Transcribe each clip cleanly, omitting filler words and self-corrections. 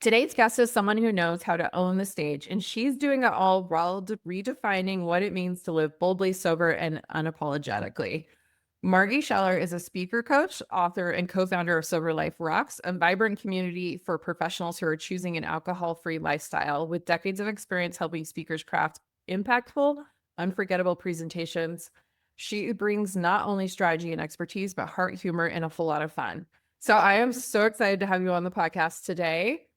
Today's guest is someone who knows how to own the stage, and she's doing it all while redefining what it means to live boldly, sober, and unapologetically. Margy Scheller is a speaker coach, author, and co-founder of Sober Life Rocks, a vibrant community for professionals who are choosing an alcohol-free lifestyle with decades of experience helping speakers craft impactful, unforgettable presentations. She brings not only strategy and expertise, but heart, humor, and a full lot of fun. So I am so excited to have you on the podcast today.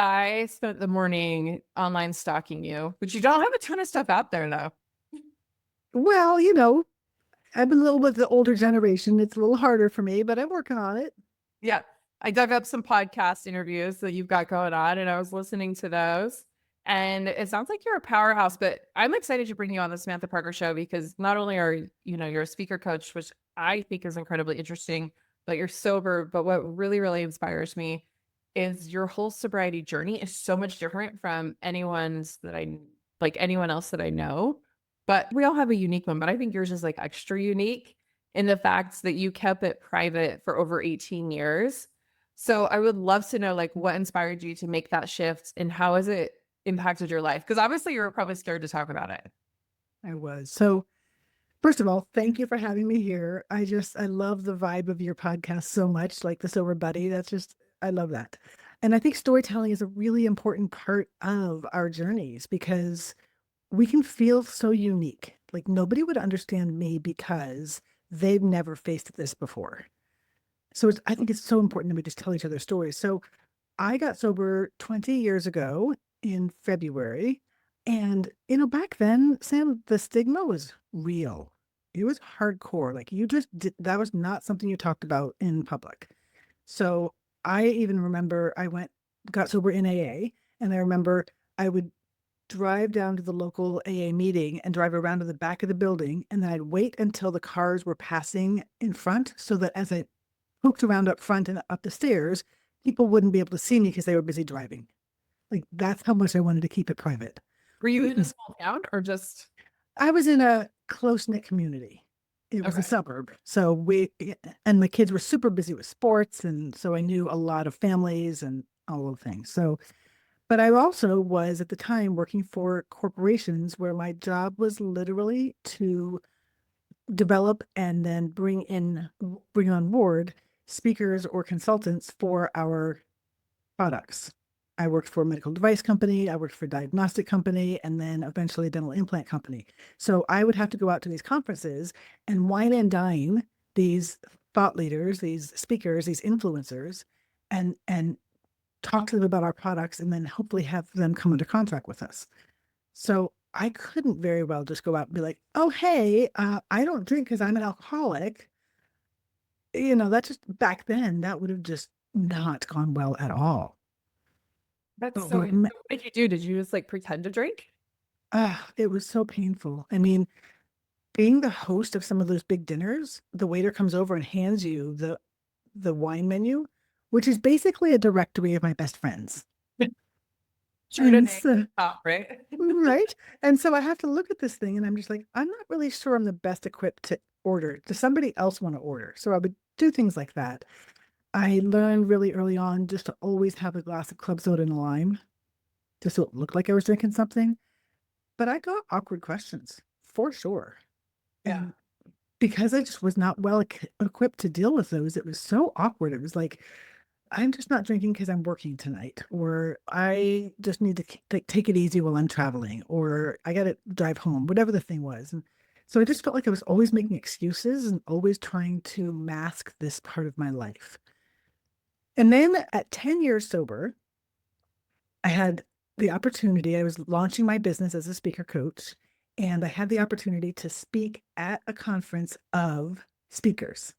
I spent the morning online stalking you, but you don't have a ton of stuff out there though. Well, I'm a little bit the older generation. It's a little harder for me, but I'm working on it. Yeah. I dug up some podcast interviews that you've got going on and I was listening to those. And it sounds like you're a powerhouse, but I'm excited to bring you on the Samantha Parker show because not only are you're a speaker coach, which I think is incredibly interesting, but you're sober. But what really, really inspires me is your whole sobriety journey is so much different from anyone else that I know. But we all have a unique one, but I think yours is like extra unique in the fact that you kept it private for over 18 years. So I would love to know like what inspired you to make that shift and how has it impacted your life? Because obviously you were probably scared to talk about it. I was. So, first of all, thank you for having me here. I love the vibe of your podcast so much, like the Sober Buddy. I love that. And I think storytelling is a really important part of our journeys because we can feel so unique. Like nobody would understand me because they've never faced this before. I think it's so important that we just tell each other stories. So, I got sober 20 years ago in February. And, back then, Sam, the stigma was real. It was hardcore. Like that was not something you talked about in public. So I even remember got sober in AA. And I remember I would drive down to the local AA meeting and drive around to the back of the building. And then I'd wait until the cars were passing in front so that as I poked around up front and up the stairs, people wouldn't be able to see me because they were busy driving. Like that's how much I wanted to keep it private. Were you in a small town or just I was in a close-knit community. It was a okay? suburb. And my kids were super busy with sports. And so I knew a lot of families and all of the things. But I also was at the time working for corporations where my job was literally to develop and then bring on board speakers or consultants for our products. I worked for a medical device company, I worked for a diagnostic company, and then eventually a dental implant company. So I would have to go out to these conferences and wine and dine these thought leaders, these speakers, these influencers, and talk to them about our products and then hopefully have them come under contract with us. So I couldn't very well just go out and be like, oh, hey, I don't drink because I'm an alcoholic. That just back then, that would have just not gone well at all. That's But so what, ma- what did you do? Did you just like pretend to drink? it was so painful. I mean, being the host of some of those big dinners, the waiter comes over and hands you the wine menu, which is basically a directory of my best friends. And Chardonnay, so, top, right? right? And so I have to look at this thing and I'm just like, I'm not really sure I'm the best equipped to order. Does somebody else want to order? So I would do things like that. I learned really early on just to always have a glass of club soda and a lime, just so it looked like I was drinking something. But I got awkward questions for sure. Yeah. And because I just was not well equipped to deal with those, it was so awkward. It was like, I'm just not drinking because I'm working tonight, or I just need to take it easy while I'm traveling, or I got to drive home, whatever the thing was. And so I just felt like I was always making excuses and always trying to mask this part of my life. And then at 10 years sober, I had the opportunity, I was launching my business as a speaker coach, and I had the opportunity to speak at a conference of speakers.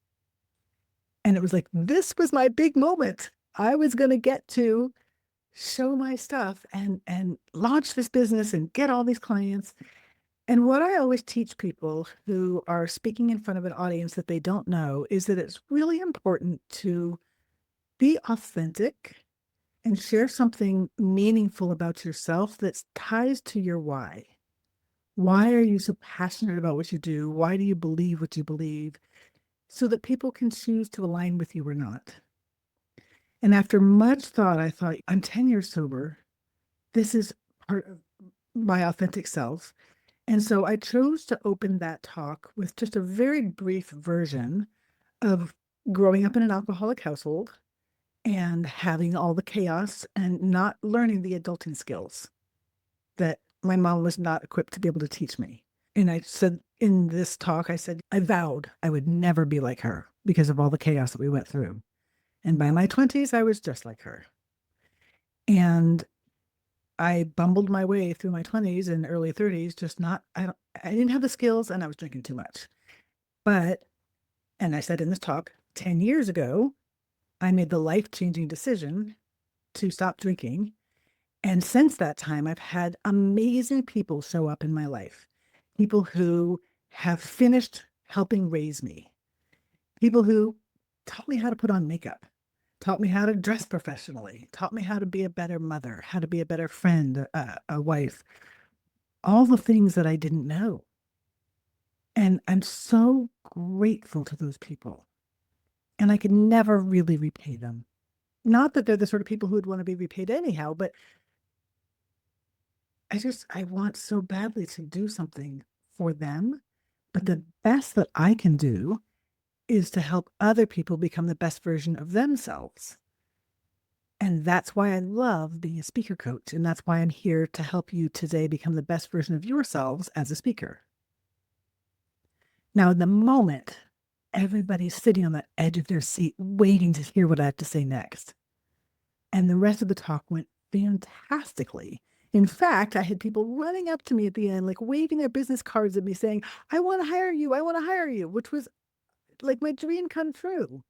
And it was like, this was my big moment. I was going to get to show my stuff and launch this business and get all these clients. And what I always teach people who are speaking in front of an audience that they don't know is that it's really important to be authentic and share something meaningful about yourself that ties to your why. Why are you so passionate about what you do? Why do you believe what you believe? So that people can choose to align with you or not. And after much thought, I thought, I'm 10 years sober. This is part of my authentic self. And so I chose to open that talk with just a very brief version of growing up in an alcoholic household and having all the chaos and not learning the adulting skills that my mom was not equipped to be able to teach me. And I said in this talk, I said, I vowed I would never be like her because of all the chaos that we went through. And by my 20s, I was just like her. And I bumbled my way through my 20s and early 30s, just not, I didn't have the skills and I was drinking too much. But, and I said in this talk, 10 years ago, I made the life-changing decision to stop drinking. And since that time, I've had amazing people show up in my life. People who have finished helping raise me. People who taught me how to put on makeup, taught me how to dress professionally, taught me how to be a better mother, how to be a better friend, a wife, all the things that I didn't know. And I'm so grateful to those people. And I could never really repay them. Not that they're the sort of people who would want to be repaid anyhow, but I want so badly to do something for them. But the best that I can do is to help other people become the best version of themselves. And that's why I love being a speaker coach. And that's why I'm here to help you today become the best version of yourselves as a speaker. Now, in the moment, everybody's sitting on the edge of their seat, waiting to hear what I have to say next. And the rest of the talk went fantastically. In fact, I had people running up to me at the end, like waving their business cards at me saying, I want to hire you. I want to hire you, which was like my dream come true.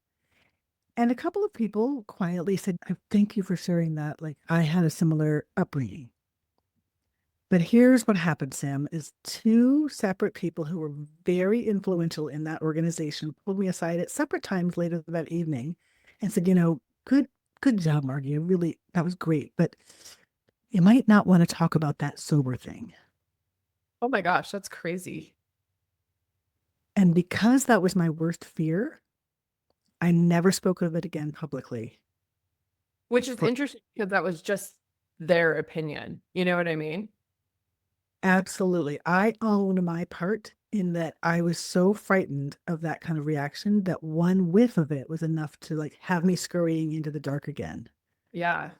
And a couple of people quietly said, thank you for sharing that. Like I had a similar upbringing. But here's what happened, Sam, is two separate people who were very influential in that organization pulled me aside at separate times later that evening and said, good job, Margie. Really, that was great. But you might not want to talk about that sober thing. Oh my gosh, that's crazy. And because that was my worst fear, I never spoke of it again publicly. Which is interesting because that was just their opinion. You know what I mean? Absolutely. I own my part in that I was so frightened of that kind of reaction that one whiff of it was enough to like have me scurrying into the dark again. Yeah.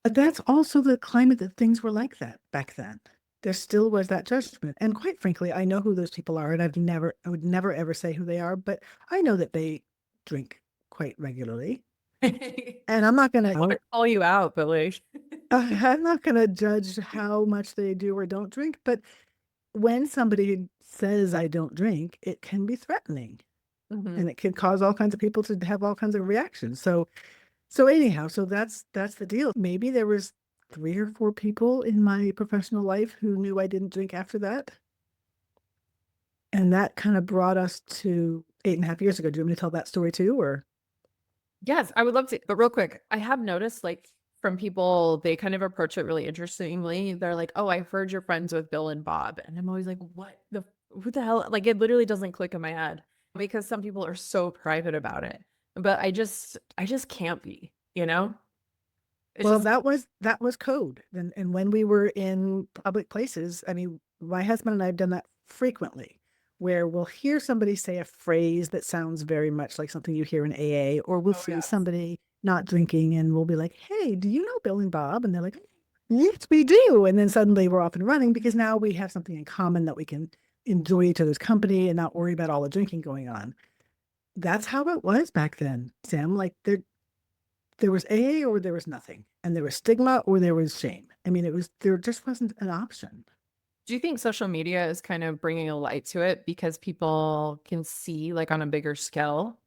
But that's also the climate that things were like that back then. There still was that judgment. And quite frankly, I know who those people are, and I would never ever say who they are, but I know that they drink quite regularly. And I'm not going I want to call you out, but like, I'm not going to judge how much they do or don't drink, but when somebody says I don't drink, it can be threatening and it can cause all kinds of people to have all kinds of reactions. So anyhow, so that's the deal. Maybe there was 3 or 4 people in my professional life who knew I didn't drink after that. And that kind of brought us to 8.5 years ago. Do you want me to tell that story too, or? yes, I would love to. But real quick, I have noticed like from people, they kind of approach it really interestingly. They're like, oh, I heard you're friends with Bill and Bob. And I'm always like, who the hell? Like it literally doesn't click in my head because some people are so private about it. But I just can't be, you know? It's Well, just, that was code. And when we were in public places, I mean, my husband and I have done that frequently, where we'll hear somebody say a phrase that sounds very much like something you hear in AA, or we'll oh, see yes. somebody not drinking and we'll be like, hey, do you know Bill and Bob? And they're like, yes, we do. And then suddenly we're off and running because now we have something in common that we can enjoy each other's company and not worry about all the drinking going on. That's how it was back then, Sam. Like there was AA or there was nothing. And there was stigma or there was shame. I mean, there just wasn't an option. Do you think social media is kind of bringing a light to it because people can see like on a bigger scale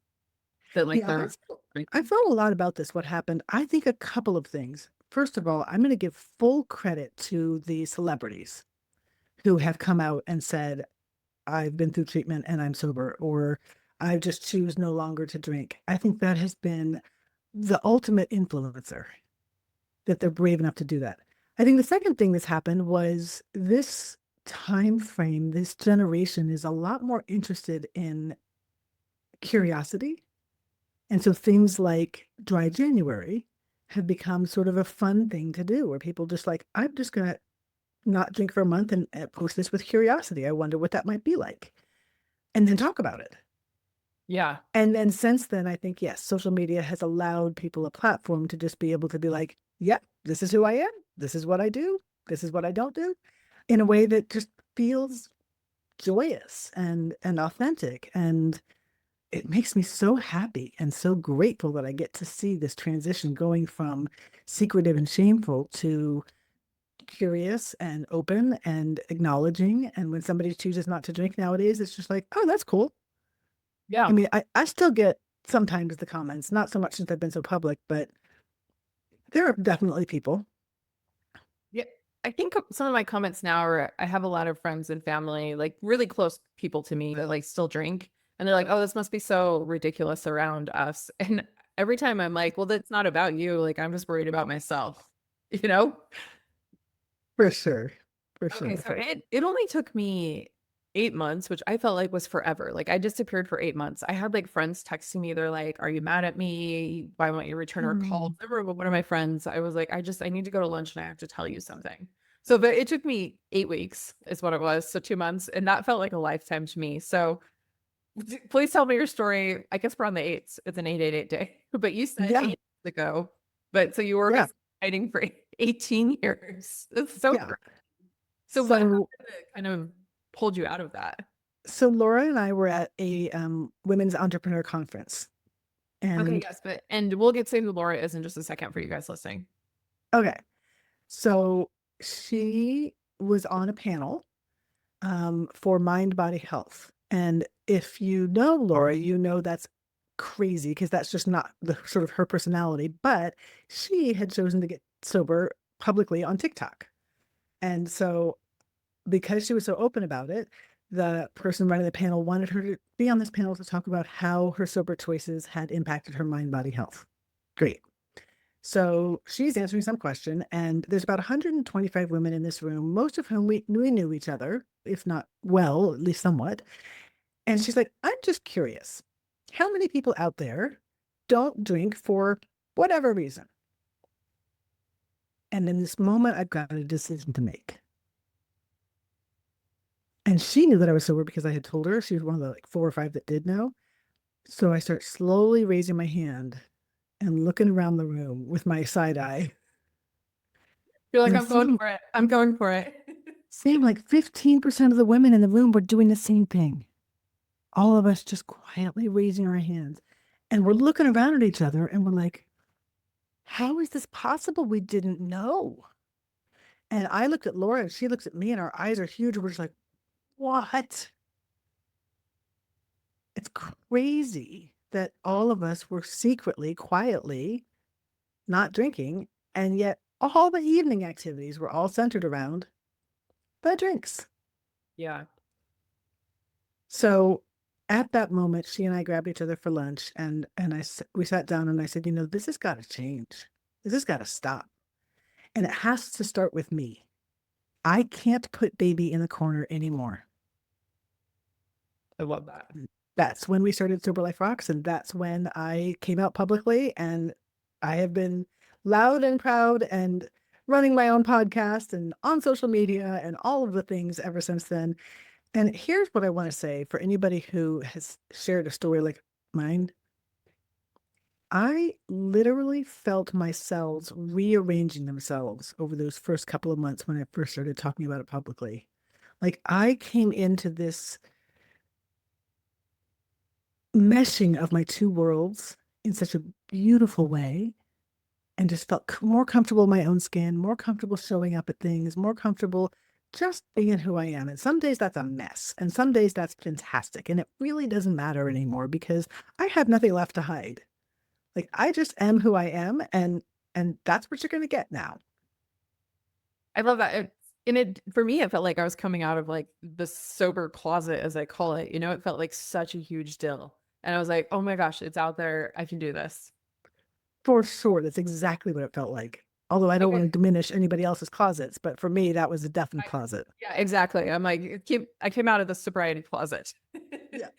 that like Yeah, they're I thought a lot about this, what happened. I think a couple of things. First of all, I'm going to give full credit to the celebrities who have come out and said, I've been through treatment and I'm sober, or I just choose no longer to drink. I think that has been the ultimate influencer that they're brave enough to do that. I think the second thing that's happened was this time frame, this generation is a lot more interested in curiosity And so things like dry January have become sort of a fun thing to do where people just like, I'm just going to not drink for a month and post this with curiosity. I wonder what that might be like. And then talk about it. Yeah. And then since then, I think, yes, social media has allowed people a platform to just be able to be like, yeah, this is who I am. This is what I do. This is what I don't do in a way that just feels joyous and authentic. And it makes me so happy and so grateful that I get to see this transition going from secretive and shameful to curious and open and acknowledging. And when somebody chooses not to drink nowadays, it's just like, oh, that's cool. I Yeah. mean, I still get sometimes the comments, not so much since I've been so public, but there are definitely people. Yeah. I think some of my comments now are I have a lot of friends and family, like really close people to me that like still drink. And they're like, oh, this must be so ridiculous around us. And every time I'm like, well, that's not about you. Like, I'm just worried about myself, you know? For sure. For Okay, sure. so it only took me 8 months, which I felt like was forever. Like I disappeared for 8 months. I had like friends texting me. They're like, "Are you mad at me? Why won't you return our calls?" Mm. I remember one of my friends. I was like, I need to go to lunch and I have to tell you something." So, but it took me 8 weeks, is what it was. So 2 months, and that felt like a lifetime to me. So please tell me your story. I guess we're on the eights. It's an 888 day, but you said Yeah. 8 years ago. But so you were Yeah. basically fighting for 18 years. It's so Yeah. great. So what happened So that kind of pulled you out of that? so Laura and I were at a women's entrepreneur conference. Okay, And yes, but and we'll get to Laura is in just a second for you guys listening. okay. So she was on a panel for mind body health. And if you know Laura, you know that's crazy because that's just not the sort of her personality. But she had chosen to get sober publicly on TikTok. And so because she was so open about it, the person running the panel wanted her to be on this panel to talk about how her sober choices had impacted her mind body health. Great. So she's answering some question, and there's about 125 women in this room, most of whom we knew each other, if not well, at least somewhat. And she's like, I'm just curious, how many people out there don't drink for whatever reason? And in this moment, I've got a decision to make. And she knew that I was sober because I had told her. She was one of the like 4 or 5 that did know. So I start slowly raising my hand and looking around the room with my side eye. You're like, And I'm going seeing for it. I'm going for it. Same, like 15% of the women in the room were doing the same thing. All of us just quietly raising our hands. And we're looking around at each other and we're like, how is this possible? We didn't know. And I looked at Laura and she looks at me and our eyes are huge. We're just like, what? It's crazy that all of us were secretly, quietly not drinking. And yet all the evening activities were all centered around the drinks. Yeah. So at that moment, she and I grabbed each other for lunch, and we sat down, and I said, this has got to change. This has got to stop, and it has to start with me. I can't put baby in the corner anymore. I love that. That's when we started Sober Life Rocks, and that's when I came out publicly, and I have been loud and proud and running my own podcast and on social media and all of the things ever since then. And here's what I want to say for anybody who has shared a story like mine. I literally felt my cells rearranging themselves over those first couple of months when I first started talking about it publicly. Like I came into this meshing of my two worlds in such a beautiful way and just felt more comfortable in my own skin, more comfortable showing up at things, more comfortable just being who I am. And some days that's a mess, and some days that's fantastic. And it really doesn't matter anymore because I have nothing left to hide. Like I just am who I am, and that's what you're going to get now. I love that. And it for me, it felt like I was coming out of like the sober closet, as I call it. You know, it felt like such a huge deal. And I was like, oh my gosh, it's out there. I can do this. For sure, that's exactly what it felt like. Although I don't want Okay. to diminish anybody else's closets, but for me, that was a definite closet. Yeah, exactly. I'm like, I came out of the sobriety closet. Yeah.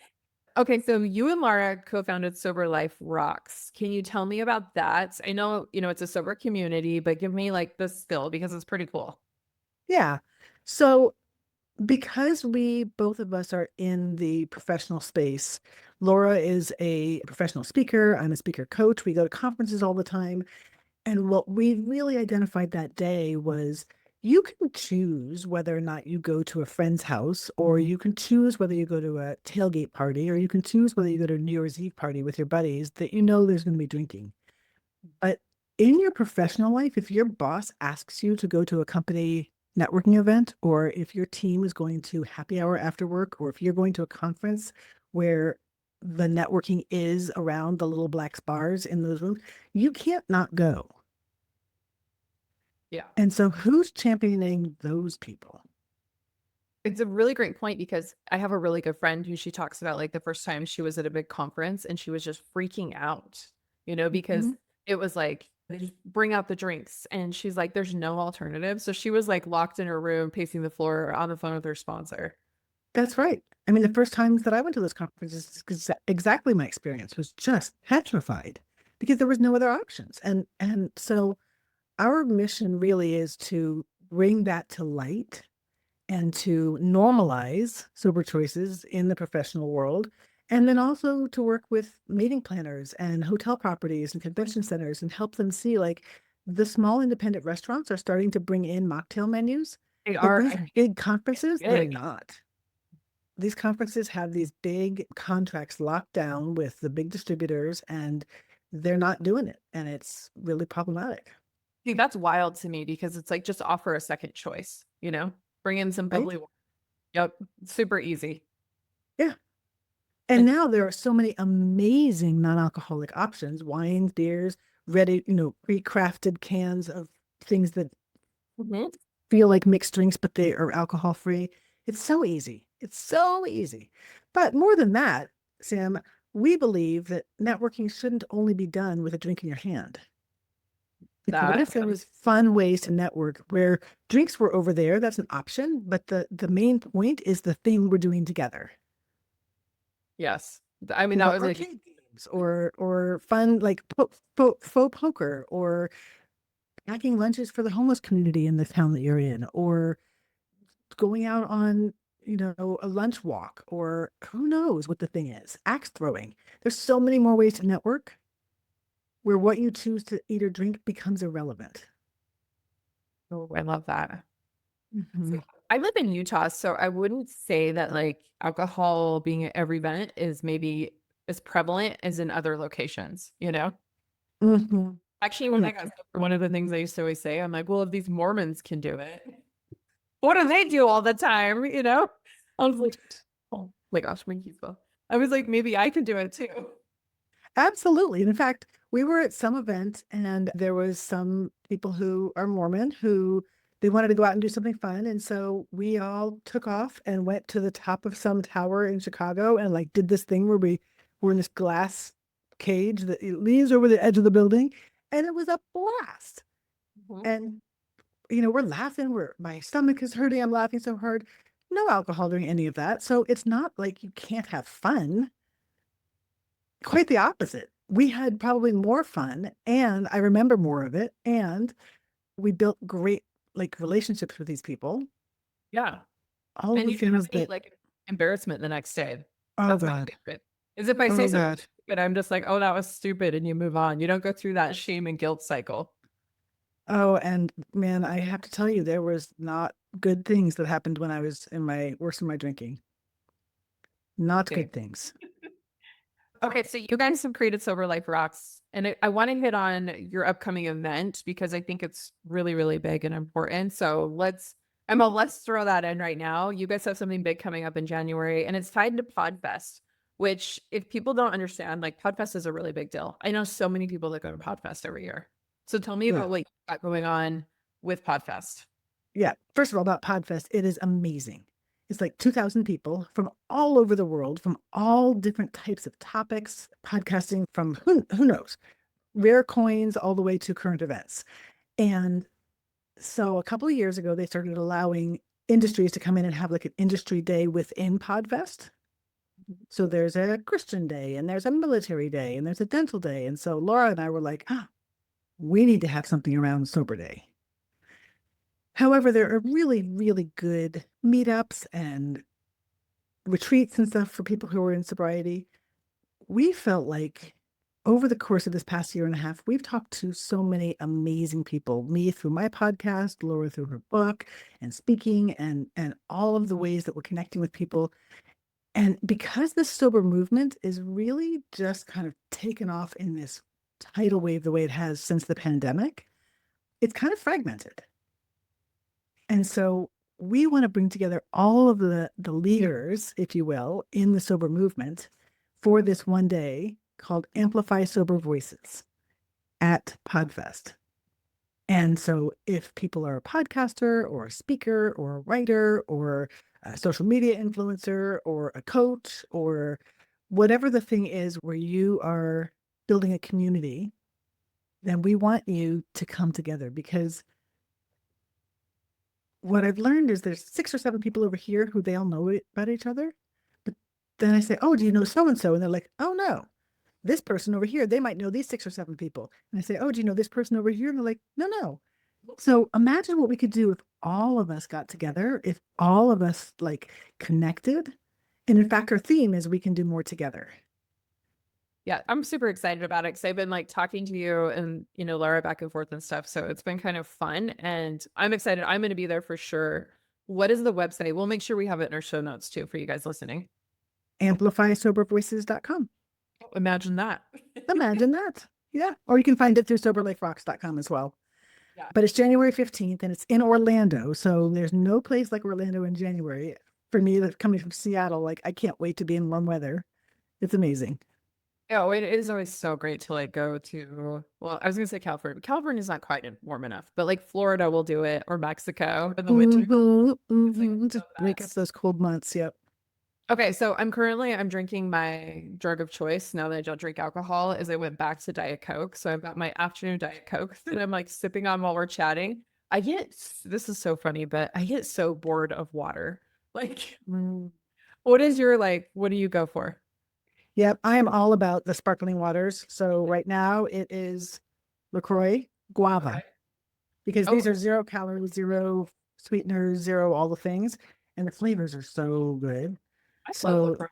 Okay, so you and Laura co-founded Sober Life Rocks. Can you tell me about that? I know, it's a sober community, but give me like the spill because it's pretty cool. Yeah. So because we both of us are in the professional space, Laura is a professional speaker. I'm a speaker coach. We go to conferences all the time. And what we really identified that day was you can choose whether or not you go to a friend's house, or you can choose whether you go to a tailgate party, or you can choose whether you go to a New Year's Eve party with your buddies that you know there's going to be drinking. But in your professional life, if your boss asks you to go to a company networking event, or if your team is going to happy hour after work, or if you're going to a conference where the networking is around the little black bars in those rooms, you can't not go. Yeah. And so who's championing those people? It's a really great point because I have a really good friend who she talks about like the first time she was at a big conference and she was just freaking out, because Mhm. it was like they just bring out the drinks and she's like, there's no alternative. So she was like locked in her room, pacing the floor on the phone with her sponsor. That's right. I mean, the first times that I went to those conferences, exactly my experience was just petrified because there was no other options. And so our mission really is to bring that to light and to normalize sober choices in the professional world. And then also to work with meeting planners and hotel properties and convention centers and help them see like the small independent restaurants are starting to bring in mocktail menus, They but are these big conferences, they're big. not. These conferences have these big contracts locked down with the big distributors, and they're not doing it. And it's really problematic, See, that's wild to me because it's like just offer a second choice, bring in some right? bubbly water. Yep. Super easy. Yeah. And And now there are so many amazing non-alcoholic options, wines, beers, ready, pre-crafted cans of things that Mhm. feel like mixed drinks, but they are alcohol free. It's so easy. It's so easy. But more than that, Sam, we believe that networking shouldn't only be done with a drink in your hand. Like, what That, if there was fun ways to network where drinks were over there? That's an option, but the main point is the thing we're doing together. yes. I mean, that Or was like, arcade games, or fun like faux poker, or packing lunches for the homeless community in the town that you're in, or going out on a lunch walk, or who knows what the thing is, axe throwing. There's so many more ways to network where what you choose to eat or drink becomes irrelevant. oh, I love that. So Mhm. I live in Utah, so I wouldn't say that like alcohol being at every event is maybe as prevalent as in other locations. Mhm. Actually, when Yeah, I got sober, one of the things I used to always say, I'm like, well, if these Mormons can do it, what do they do all the time? I was like, oh my gosh, my keys fell. I was like, maybe I can do it too. absolutely. And in fact, we were at some event and there was some people who are Mormon who they wanted to go out and do something fun. And so we all took off and went to the top of some tower in Chicago and like did this thing where we were in this glass cage that it leans over the edge of the building. And it was a blast. Mhm. And we're laughing, my stomach is hurting, I'm laughing so hard. No alcohol during any of that. So it's not like you can't have fun. Quite the opposite. We had probably more fun, and I remember more of it, and we built great, like, relationships with these people. Yeah. All of And the you don't have things any that like embarrassment the next day. oh That's my god. favorite. Is if I say Oh something god. stupid, I'm just like, oh, that was stupid, and you move on. You don't go through that shame and guilt cycle. Oh, and man, I have to tell you, there was not good things that happened when I was in my worst of my drinking. Not Same. good things. Okay, so you guys have created Sober Life Rocks, and I want to hit on your upcoming event because I think it's really, really big and important. So Emma, let's throw that in right now. You guys have something big coming up in January, and it's tied to Podfest, which if people don't understand, like Podfest is a really big deal. I know so many people that go to Podfest every year. So tell me Yeah. about what you got going on with Podfest. Yeah. First of all, about Podfest, it is amazing. It's like 2,000 people from all over the world, from all different types of topics, podcasting from who knows, rare coins all the way to current events. And so a couple of years ago, they started allowing industries to come in and have like an industry day within Podfest. So there's a Christian day and there's a military day and there's a dental day. And so Laura and I were like, we need to have something around sober day. However, there are really, really good meetups and retreats and stuff for people who are in sobriety. We felt like over the course of this past year and a half, we've talked to so many amazing people, me through my podcast, Laura through her book and speaking and all of the ways that we're connecting with people. And because this sober movement is really just kind of taken off in this tidal wave the way it has since the pandemic, it's kind of fragmented. And so we want to bring together all of the leaders, if you will, in the sober movement for this one day called Amplify Sober Voices at Podfest. And so if people are a podcaster or a speaker or a writer or a social media influencer or a coach or whatever the thing is where you are building a community, then we want you to come together, because what I've learned is there's 6 or 7 people over here who they all know about each other. But then I say, oh, do you know so and so? And they're like, oh, no, this person over here, they might know these 6 or 7 people. And I say, oh, do you know this person over here? And they're like, no, no. So imagine what we could do if all of us got together, if all of us like connected. And in fact, our theme is we can do more together. Yeah, I'm super excited about it because I've been like talking to you and, Laura back and forth and stuff. So it's been kind of fun and I'm excited. I'm going to be there for sure. What is the website? We'll make sure we have it in our show notes too for you guys listening. AmplifySoberVoices.com. Imagine that. Imagine that. Yeah. Or you can find it through SoberLifeRocks.com as well. Yeah. But it's January 15th and it's in Orlando. So there's no place like Orlando in January. For me, that's coming from Seattle, like I can't wait to be in warm weather. It's amazing. Oh, it is always so great to like go to, well, I was gonna say California, but California is not quite warm enough, but like Florida will do it or Mexico in the winter. It's like Just the break up best. those cold months. Yep. Okay, so I'm drinking my drug of choice now that I don't drink alcohol, is I went back to Diet Coke. So I've got my afternoon Diet Coke that I'm like sipping on while we're chatting. This is so funny, but I get so bored of water. Like, Mm. what do you go for? Yep. I am all about the sparkling waters. So right now it is LaCroix guava, Okay. because Oh, these are 0 calories, zero sweeteners, zero all the things. And the flavors are so good. I love So LaCroix.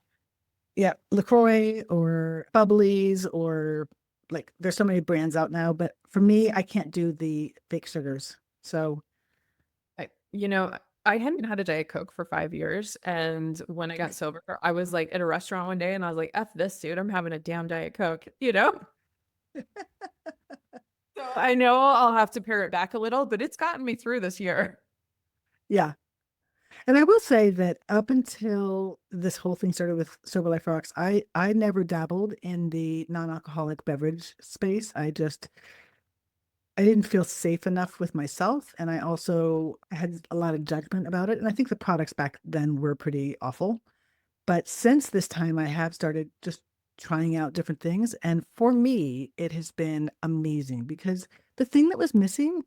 yeah, LaCroix or Bubblies or like there's so many brands out now, but for me, I can't do the fake sugars. So I, you know, I hadn't had a Diet Coke for 5 years. And when I got sober, I was like at a restaurant one day and I was like, F this, dude, I'm having a damn Diet Coke, you know? So I know I'll have to pare it back a little, but it's gotten me through this year. yeah. And I will say that up until this whole thing started with Sober Life Rocks, I never dabbled in the non-alcoholic beverage space. I didn't feel safe enough with myself, and I also had a lot of judgment about it. And I think the products back then were pretty awful. But since this time, I have started just trying out different things. And for me, it has been amazing, because the thing that was missing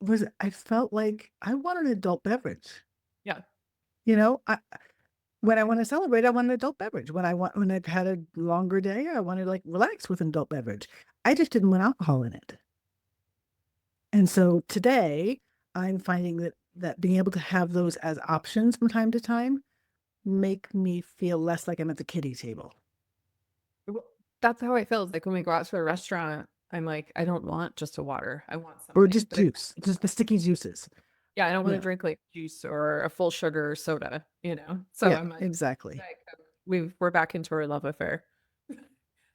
was I felt like I want an adult beverage. Yeah. You know, when I want to celebrate, I want an adult beverage. When I've had a longer day, I want to like relax with an adult beverage. I just didn't want alcohol in it. And so today I'm finding that being able to have those as options from time to time make me feel less like I'm at the kiddie table. Well, that's how I feel. Like when we go out to a restaurant, I'm like, I don't want just a water. I want Or something. just But juice, just the sticky juices. yeah, I don't want to Yeah. drink like juice or a full sugar soda, you know? So Yeah, I'm like, exactly. Diet Coke. We're back into our love affair.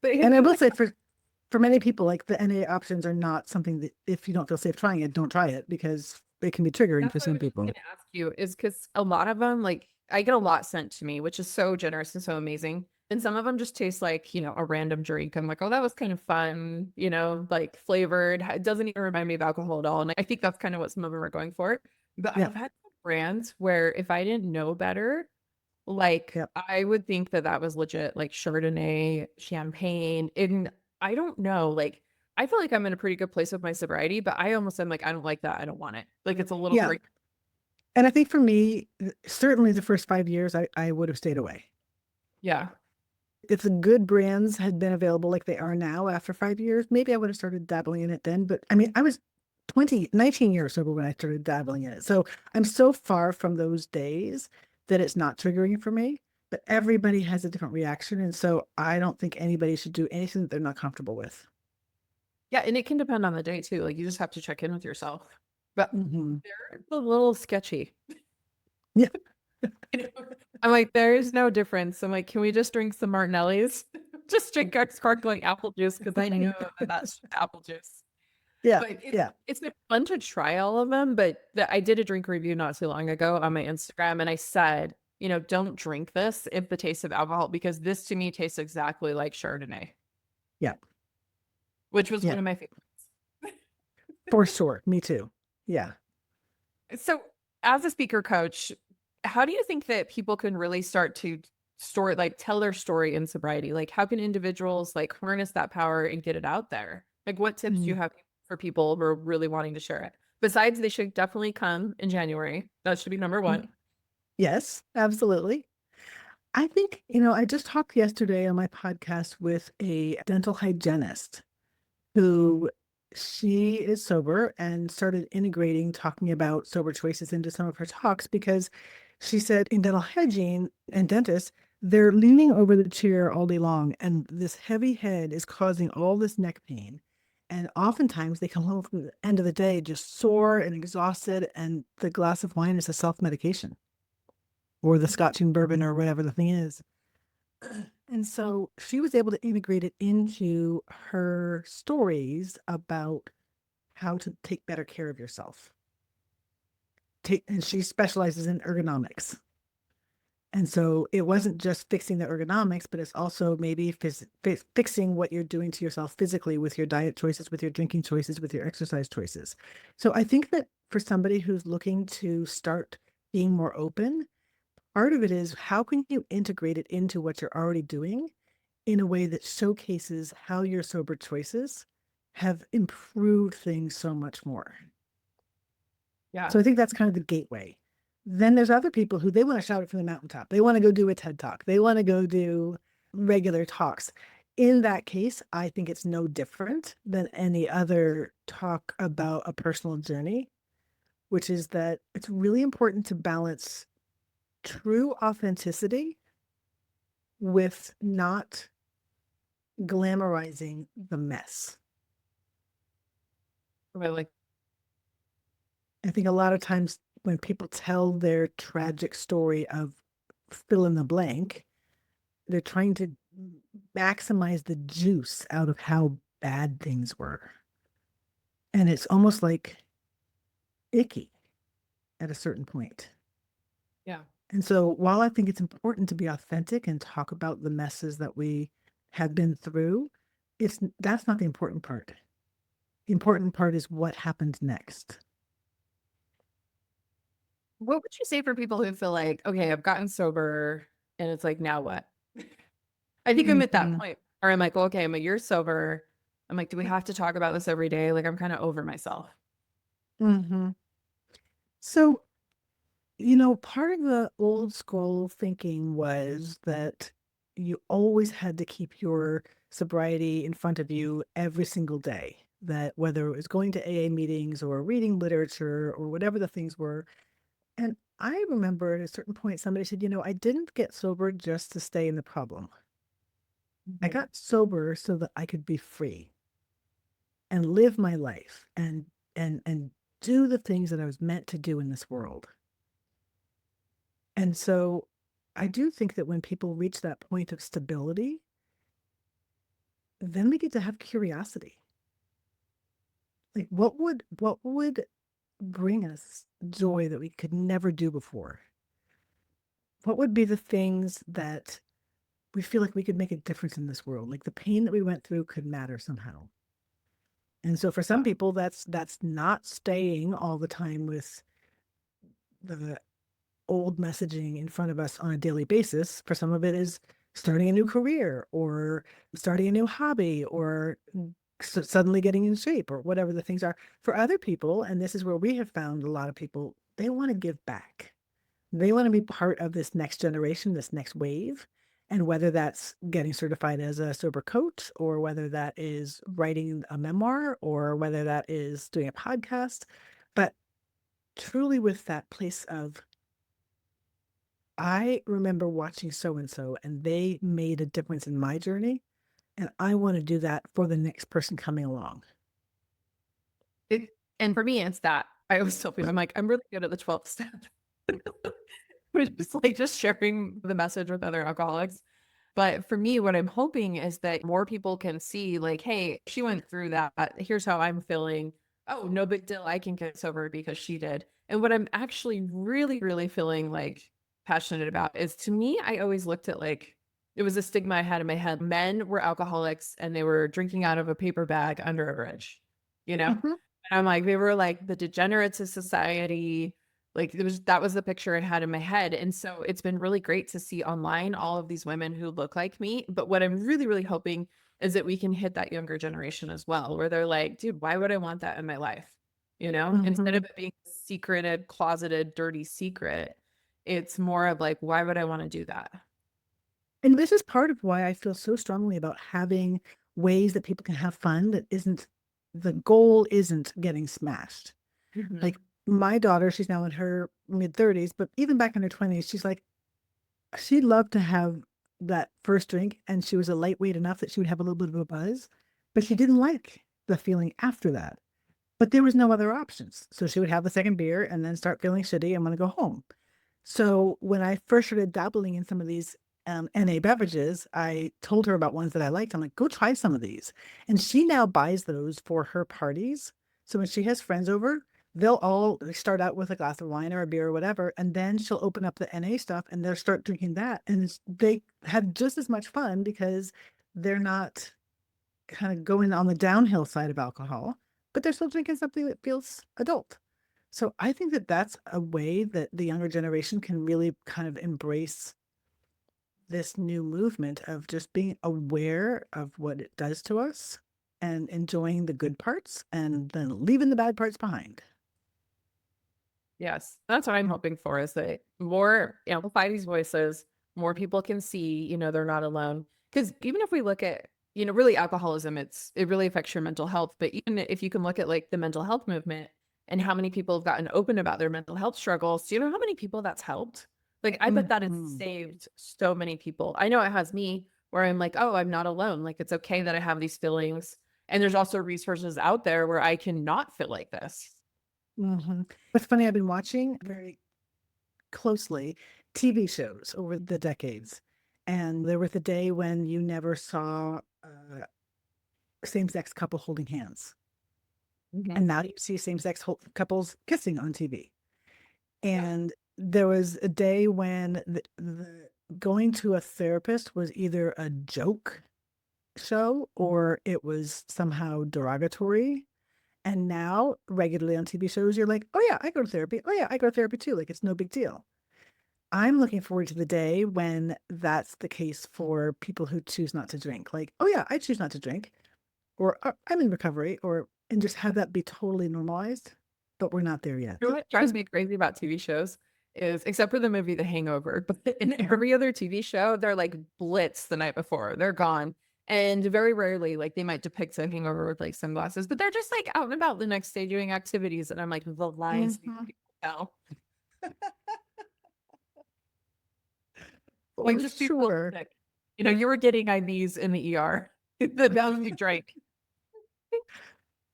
But And have I you will like, say for many people, like the NA options are not something that if you don't feel safe trying it, don't try it, because it can be triggering that's for what I some was just people. gonna ask you is because a lot of them, like I get a lot sent to me, which is so generous and so amazing. And some of them just taste like, a random drink. I'm like, oh, that was kind of fun, like flavored. It doesn't even remind me of alcohol at all. And I think that's kind of what some of them are going for. But Yeah. I've had some brands where if I didn't know better, like Yeah. I would think that that was legit, like Chardonnay, champagne. And I don't know, like I feel like I'm in a pretty good place with my sobriety, but I almost am like, I don't like that. I don't want it. Like it's a little Yeah. crazy. And I think for me, certainly the first 5 years, I would have stayed away. Yeah. If the good brands had been available like they are now after 5 years, maybe I would have started dabbling in it then. But I mean, I was 19 years sober when I started dabbling in it. So I'm so far from those days that it's not triggering for me. But everybody has a different reaction. And so I don't think anybody should do anything that they're not comfortable with. Yeah, and it can depend on the day too. Like you just have to check in with yourself. But Hmm. they're a little sketchy. Yeah. You know? I'm like, there is no difference. I'm like, can we just drink some Martinellis? Just drink our sparkling apple juice because I know that that's apple juice. Yeah. But Yeah. it's been fun to try all of them. But I did a drink review not too long ago on my Instagram, and I said, don't drink this if the taste of alcohol, because this to me tastes exactly like Chardonnay, Yeah. which was Yeah. one of my favorites. For sure. Me too. Yeah. So, as a speaker coach, how do you think that people can really start to tell their story in sobriety? Like, how can individuals like harness that power and get it out there? Like, what tips do you Mm, have for people who are really wanting to share it? Besides, they should definitely come in January. That should be number mm. one. Yes, absolutely. I think, I just talked yesterday on my podcast with a dental hygienist who she is sober and started integrating talking about sober choices into some of her talks because she said in dental hygiene and dentists, they're leaning over the chair all day long and this heavy head is causing all this neck pain. And oftentimes they come home from the end of the day just sore and exhausted, and the glass of wine is a self-medication or the scotch and bourbon or whatever the thing is. And so she was able to integrate it into her stories about how to take better care of yourself. And she specializes in ergonomics. And so it wasn't just fixing the ergonomics, but it's also maybe fixing what you're doing to yourself physically with your diet choices, with your drinking choices, with your exercise choices. So I think that for somebody who's looking to start being more open, part of it is how can you integrate it into what you're already doing in a way that showcases how your sober choices have improved things so much more. Yeah. So I think that's kind of the gateway. Then there's other people who they want to shout it from the mountaintop. They want to go do a TED talk. They want to go do regular talks. In that case, I think it's no different than any other talk about a personal journey, which is that it's really important to balance true authenticity with not glamorizing the mess. Right, like, I think a lot of times when people tell their tragic story of fill in the blank, they're trying to maximize the juice out of how bad things were. And it's almost like icky at a certain point. yeah. And so while I think it's important to be authentic and talk about the messes that we have been through, that's not the important part. The important part is what happened next. What would you say for people who feel like, okay, I've gotten sober and it's like, now what? I think I'm at that Mhm. point. Or I'm like, well, okay, I'm a year sober. I'm like, do we have to talk about this every day? Like, I'm kind of over myself. Mhm. So, part of the old school thinking was that you always had to keep your sobriety in front of you every single day. That whether it was going to AA meetings or reading literature or whatever the things were. And I remember at a certain point, somebody said, I didn't get sober just to stay in the problem. I got sober so that I could be free and live my life and do the things that I was meant to do in this world. And so I do think that when people reach that point of stability, then we get to have curiosity. Like what would bring us joy that we could never do before? What would be the things that we feel like we could make a difference in this world? Like the pain that we went through could matter somehow. And so for some Yeah. people that's not staying all the time with the old messaging in front of us on a daily basis. For some of it is starting a new career or starting a new hobby or suddenly getting in shape or whatever the things are. For other people, and this is where we have found a lot of people, they want to give back. They want to be part of this next generation, this next wave. And whether that's getting certified as a sober coach, or whether that is writing a memoir, or whether that is doing a podcast, but truly with that place of, I remember watching so and so, and they made a difference in my journey, and I want to do that for the next person coming along. It, and for me, it's that I always tell people, I'm like, I'm really good at the 12th step. Which is like just sharing the message with other alcoholics. But for me, what I'm hoping is that more people can see, like, hey, she went through that. Here's how I'm feeling. Oh, no big deal. I can get sober because she did. And what I'm actually really, really feeling like passionate about is, to me, I always looked at like, it was a stigma I had in my head. Men were alcoholics and they were drinking out of a paper bag under a bridge, you know? Mhm, And I'm like, they were like the degenerates of society. Like that was the picture I had in my head. And so it's been really great to see online all of these women who look like me. But what I'm really, really hoping is that we can hit that younger generation as well, where they're like, dude, why would I want that in my life? You know, instead mhm. of it being a secreted, closeted, dirty secret, it's more of like, why would I want to do that? And this is part of why I feel so strongly about having ways that people can have fun that isn't, the goal isn't getting smashed. Mhm. Like, my daughter, she's now in her mid-30s, but even back in her 20s, she's like, she loved to have that first drink, and she was a lightweight enough that she would have a little bit of a buzz, but she didn't like the feeling after that. But there was no other options. So she would have the second beer and then start feeling shitty and want to go home. So when I first started dabbling in some of these NA beverages, I told her about ones that I liked. I'm like, go try some of these. And she now buys those for her parties. So when she has friends over, they'll all start out with a glass of wine or a beer or whatever. And then she'll open up the NA stuff and they'll start drinking that. And they have just as much fun because they're not kind of going on the downhill side of alcohol, but they're still drinking something that feels adult. So I think that that's a way that the younger generation can really kind of embrace this new movement of just being aware of what it does to us and enjoying the good parts and then leaving the bad parts behind. Yes, that's what I'm hoping for, is that more amplify these voices, more people can see, they're not alone. Because even if we look at, really alcoholism, it really affects your mental health. But even if you can look at like the mental health movement and how many people have gotten open about their mental health struggles, do you know how many people that's helped? Like, I bet that has Mhm. saved so many people. I know it has me, where I'm like, oh, I'm not alone. Like, it's okay that I have these feelings. And there's also resources out there where I can not feel like this. Mhm. What's funny, I've been watching very closely TV shows over the decades. And there was a day when you never saw a same-sex couple holding hands. Mhm. And now you see same-sex couples kissing on TV. And there was a day when the going to a therapist was either a joke show or it was somehow derogatory. And now, regularly on TV shows, you're like, oh, yeah, I go to therapy. Oh, yeah, I go to therapy too. Like, it's no big deal. I'm looking forward to the day when that's the case for people who choose not to drink. Like, oh, yeah, I choose not to drink, or I'm in recovery, and just have that be totally normalized. But we're not there yet. You know what drives me crazy about TV shows is, except for the movie The Hangover, but in every other TV show, they're like blitz the night before. They're gone. And very rarely, like, they might depict a hangover with like sunglasses, but they're just like out and about the next day doing activities. And I'm like, the lies these Mhm. people tell. Like, For just be sure. realistic. You were getting IVs in the ER. The amount you drank.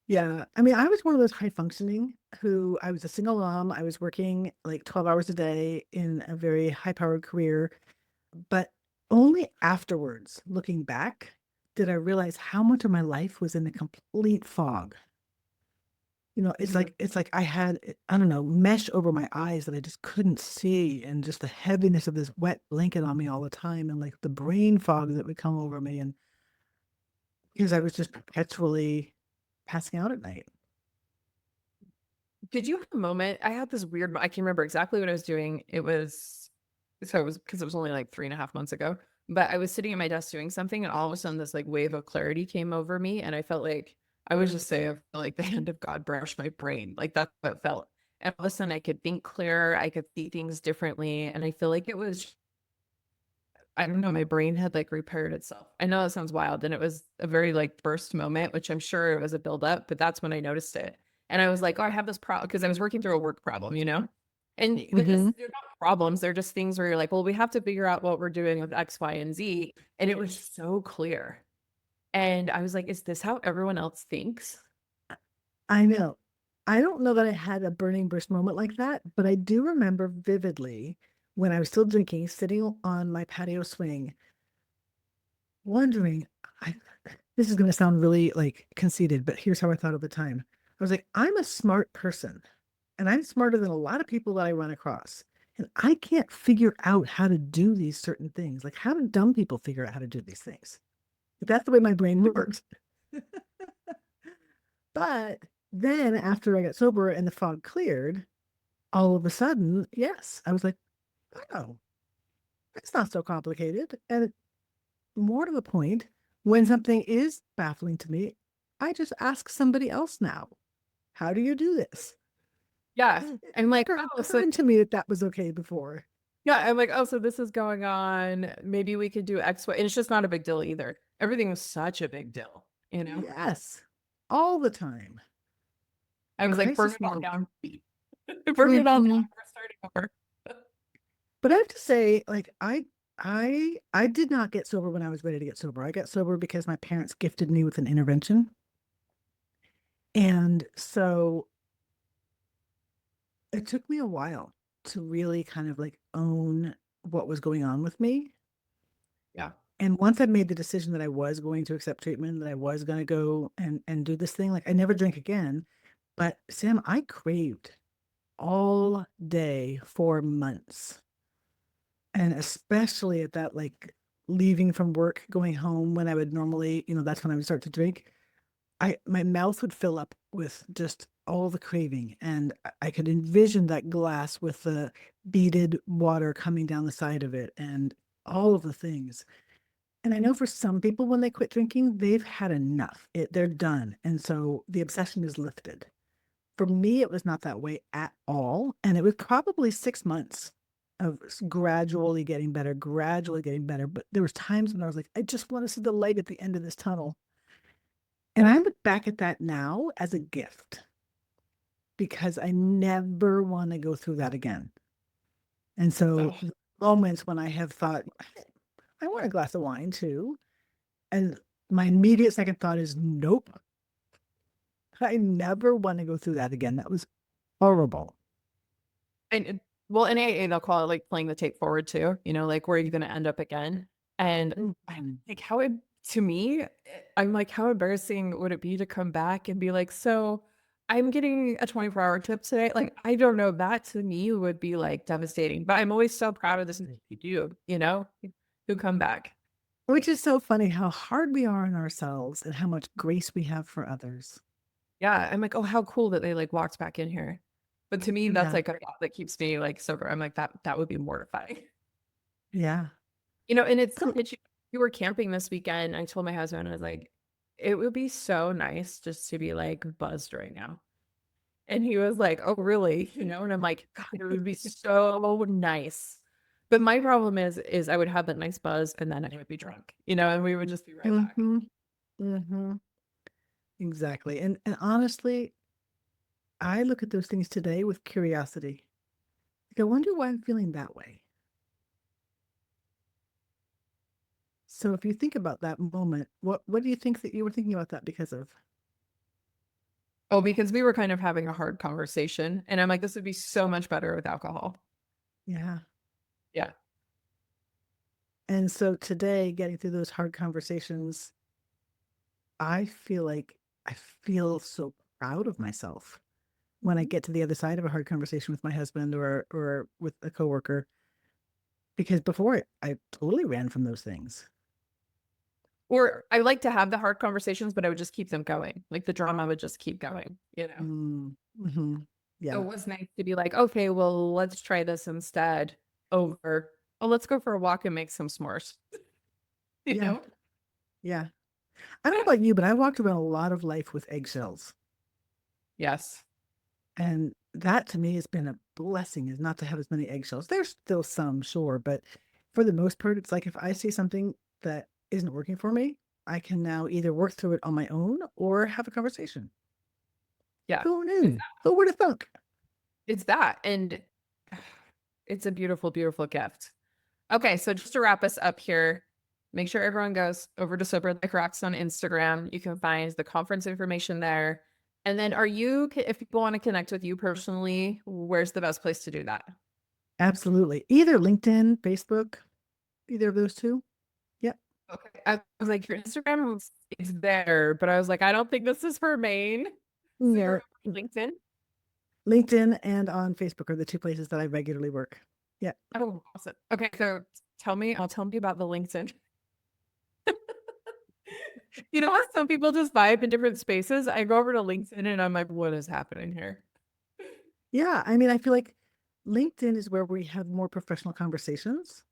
Yeah. I mean, I was one of those high functioning who, I was a single mom. I was working like 12 hours a day in a very high powered career. But only afterwards, looking back, did I realize how much of my life was in a complete fog. Mhm. It's like I had, I don't know, mesh over my eyes that I just couldn't see, and just the heaviness of this wet blanket on me all the time, and like the brain fog that would come over me, and because I was just perpetually passing out at night. Did you have a moment? I had this weird, I can remember exactly what I was doing. So it was because it was only like 3.5 months ago, but I was sitting at my desk doing something, and all of a sudden this like wave of clarity came over me. And I felt like, I was just say, I feel like the hand of God brushed my brain. Like, that's what it felt. And all of a sudden I could think clearer. I could see things differently. And I feel like it was I don't know, my brain had like repaired itself. I know that sounds wild. And it was a very like burst moment, which I'm sure it was a buildup, but that's when I noticed it. And I was like, oh, I have this problem because I was working through a work problem, you know? And Hmm. they're not problems, they're just things where you're like, well, we have to figure out what we're doing with X, Y, and Z. And it was so clear. And I was like, is this how everyone else thinks? I know. I don't know that I had a burning bush moment like that, but I do remember vividly when I was still drinking, sitting on my patio swing, wondering, I, this is going to sound really like conceited, but here's how I thought at the time. I was like, I'm a smart person and I'm smarter than a lot of people that I run across. And I can't figure out how to do these certain things. Like, how do dumb people figure out how to do these things? But that's the way my brain works. But then after I got sober and the fog cleared, all of a sudden, yes, I was like, oh, it's not so complicated. And more to the point, when something is baffling to me, I just ask somebody else now, how do you do this? Yeah. It I'm like, never oh, so occurred to me that that was okay before. yeah, I'm like, oh, so this is going on. Maybe we could do X, Y. And it's just not a big deal either. Everything was such a big deal, you know? Yes, all the time. I was like, burn Crisis it all mode. down. Burn it all down. Mhm. We're starting over. But I have to say, like, I did not get sober when I was ready to get sober. I got sober because my parents gifted me with an intervention. And so it took me a while to really kind of like own what was going on with me. Yeah. And once I made the decision that I was going to accept treatment, that I was going to go and do this thing, like I never drink again. But Sam, I craved all day for months. And especially at that like leaving from work, going home when I would normally, that's when I would start to drink. My mouth would fill up with just all the craving, and I could envision that glass with the beaded water coming down the side of it and all of the things. And I know for some people when they quit drinking, they've had enough. They're done. And so the obsession is lifted. For me, it was not that way at all. And it was probably 6 months of gradually getting better. But there was times when I was like, I just want to see the light at the end of this tunnel. And I look back at that now as a gift because I never want to go through that again. And so Oh, moments when I have thought, I want a glass of wine too. And my immediate second thought is, nope, I never want to go through that again. That was horrible. and well, in AA, they'll call it like playing the tape forward too, you know, like where are you going to end up again? And I'm Mhm. like, to me, I'm like, how embarrassing would it be to come back and be like, so I'm getting a 24-hour tip today? Like, I don't know. That to me would be like devastating, but I'm always so proud of this you do, you know, who come back. Which is so funny how hard we are on ourselves and how much grace we have for others. Yeah. I'm like, oh, how cool that they like walked back in here. But to me, that's Yeah. like a thought that keeps me like sober. I'm like, that would be mortifying. Yeah. You know, and it's Some, you were camping this weekend. I told my husband, I was like, it would be so nice just to be like buzzed right now. And he was like, oh, really? You know, and I'm like, God, it would be so nice. But my problem is I would have that nice buzz and then I would be drunk, you know, and we would just be right back. hmm exactly. And honestly, I look at those things today with curiosity. Like, I wonder why I'm feeling that way. So if you think about that moment, what do you think that you were thinking about that because of? Oh, because we were kind of having a hard conversation. And I'm like, this would be so much better with alcohol. Yeah. Yeah. And so today, getting through those hard conversations, I feel like I feel so proud of myself when I Mhm. get to the other side of a hard conversation with my husband or with a coworker, because before I totally ran from those things. Or I like to have the hard conversations, but I would just keep them going. Like the drama would just keep going, you know? Mm-hmm. So Yeah. it was nice to be like, okay, well, let's try this instead over, oh, let's go for a walk and make some s'mores, you Yeah. know? Yeah. I don't know about you, but I walked around a lot of life with eggshells. Yes. And that to me has been a blessing, is not to have as many eggshells. There's still some, sure, but for the most part, it's like if I see something that isn't working for me, I can now either work through it on my own or have a conversation. Yeah. Who It's knew? Who would have thunk? it's that. And it's a beautiful, beautiful gift. Okay, so just to wrap us up here, make sure everyone goes over to Sober Like Rocks on Instagram. You can find the conference information there. And then if people want to connect with you personally, where's the best place to do that? Absolutely. Either LinkedIn, Facebook, either of those two. Yep. Okay. I was like, your Instagram is there, but I was like, I don't think this is for Maine. So Yeah. you're on LinkedIn? LinkedIn and on Facebook are the two places that I regularly work. Yeah. Oh, awesome. Okay, so I'll tell me about the LinkedIn. You know how some people just vibe in different spaces? I go over to LinkedIn and I'm like, what is happening here? Yeah. I mean, I feel like LinkedIn is where we have more professional conversations.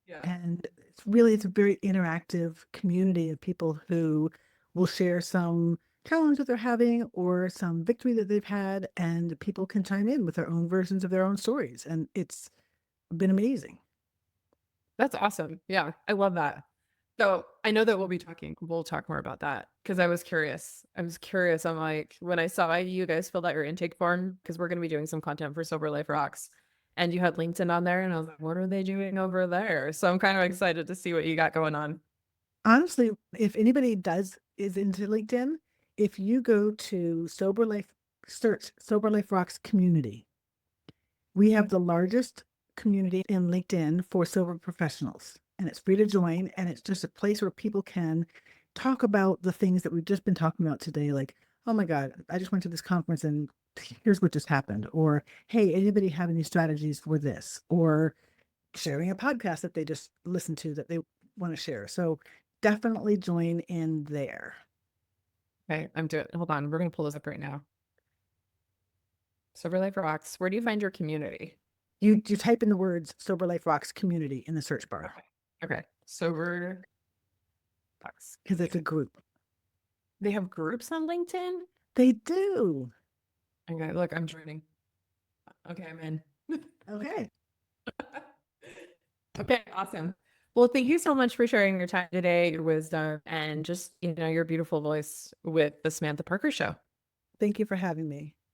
Yeah. And it's a very interactive community of people who will share some challenge that they're having or some victory that they've had, and people can chime in with their own versions of their own stories. And it's been amazing. That's awesome. Yeah, I love that. So I know that we'll talk more about that because I was curious. I was curious. I'm like, when I saw you guys filled out your intake form, because we're going to be doing some content for Sober Life Rocks, and you had LinkedIn on there, and I was like, what are they doing over there? So I'm kind of excited to see what you got going on. Honestly, if anybody is into LinkedIn, if you go to Sober Life, search Sober Life Rocks community, we have the largest community in LinkedIn for sober professionals, and it's free to join. And it's just a place where people can talk about the things that we've just been talking about today. Like, oh my God, I just went to this conference and here's what just happened. Or, hey, anybody have any strategies for this? Or sharing a podcast that they just listened to that they want to share. So definitely join in there. Okay, I'm doing. Hold on, we're going to pull this up right now. Sober Life Rocks. Where do you find your community? You type in the words Sober Life Rocks community in the search bar Okay. Okay. Sober Rocks. because it's a group. They have groups on LinkedIn. They do. Okay, look, I'm joining. Okay, I'm in. Okay. Okay, awesome. Well, thank you so much for sharing your time today, your wisdom, and just, your beautiful voice with the Samantha Parker Show. Thank you for having me.